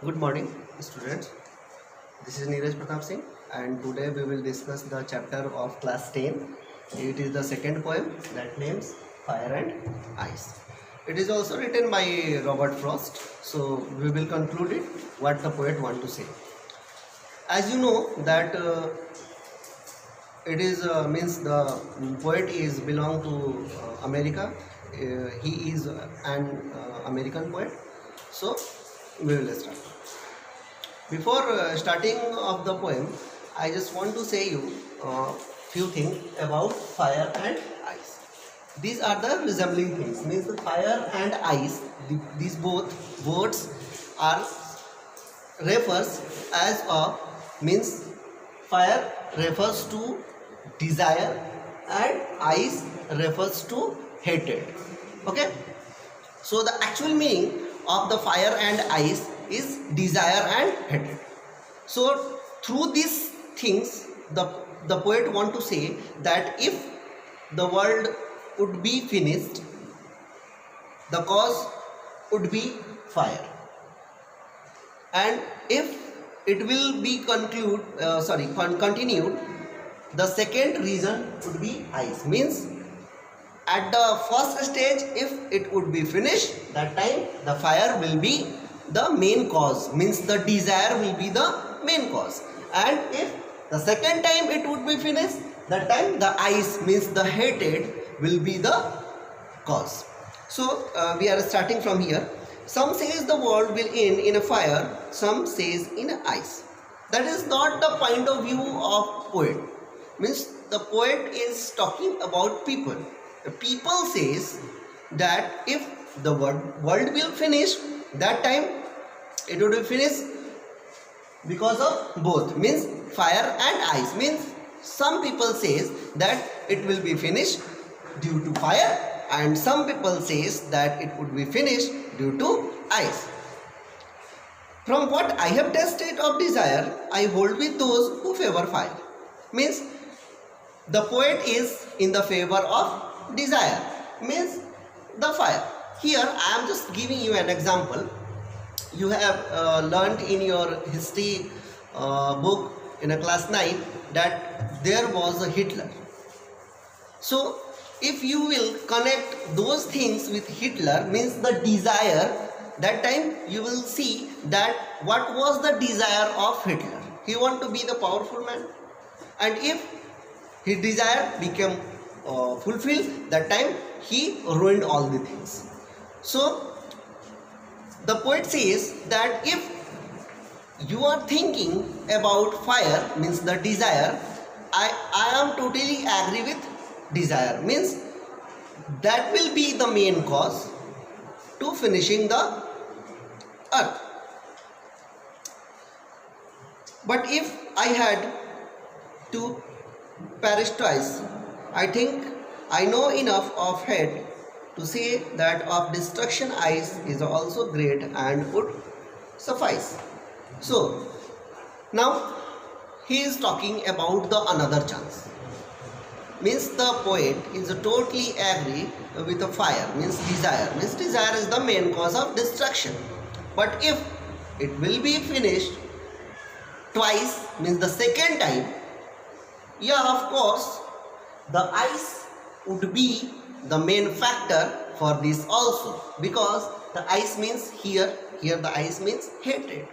Good morning, students. This is Neeraj Pratap Singh, and today we will discuss the chapter of class 10. It is the second poem that names Fire and Ice. It is also written by Robert Frost, so we will conclude it what the poet want to say. As you know that it is means the poet is belong to America. He is an American poet. So we will start. Before starting of the poem, I just want to say you few things about fire and ice. These are the resembling things. Means the fire and ice. These both words are refers as a means fire refers to desire and ice refers to hatred. Okay. So the actual meaning of the fire and ice is desire and hatred. So through these things the poet want to say that if the world would be finished, the cause would be fire, and if it will be continued, the second reason would be ice. Means at the first stage, if it would be finished, that time the fire will be the main cause, means the desire will be the main cause, and if the second time it would be finished, that time the ice means the hatred will be the cause. So we are starting from here. Some says the world will end in a fire, some says in ice. That is not the point of view of poet. Means the poet is talking about people. The people says that if the world will finish, that time it would be finished because of both, means fire and ice. Means some people says that it will be finished due to fire, and some people says that it would be finished due to ice. From what I have tasted of desire, I hold with those who favor fire. Means the poet is in the favor of desire, means the fire. Here I am just giving you an example. You have learned in your history book in a class 9 that there was a Hitler. So if you will connect those things with Hitler, means the desire, that time you will see that what was the desire of Hitler. He want to be the powerful man, and if his desire became fulfilled, that time he ruined all the things. So the poet says that if you are thinking about fire, means the desire, I am totally agree with desire, means that will be the main cause to finishing the earth. But if I had to perish twice, I think I know enough of head to say that of destruction ice is also great and would suffice. So now he is talking about the another chance. Means the poet is totally agree with the fire, means desire. Means desire is the main cause of destruction. But if it will be finished twice, means the second time, yeah, of course, the ice would be the main factor for this also, because the ice means here the ice means hatred.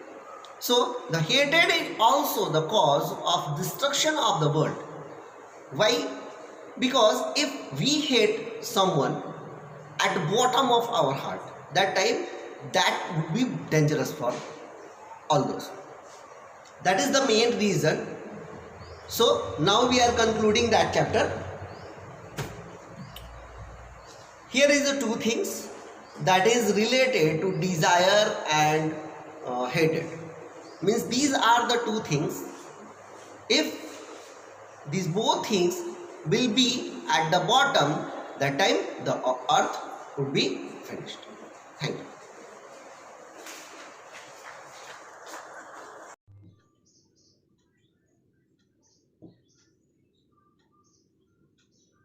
So the hatred is also the cause of destruction of the world. Why? Because if we hate someone at the bottom of our heart, that time that would be dangerous for all those. That is the main reason. So now we are concluding that chapter. Here is the two things that is related to desire and hatred. Means these are the two things. If these both things will be at the bottom, that time the earth would be finished. Thank you.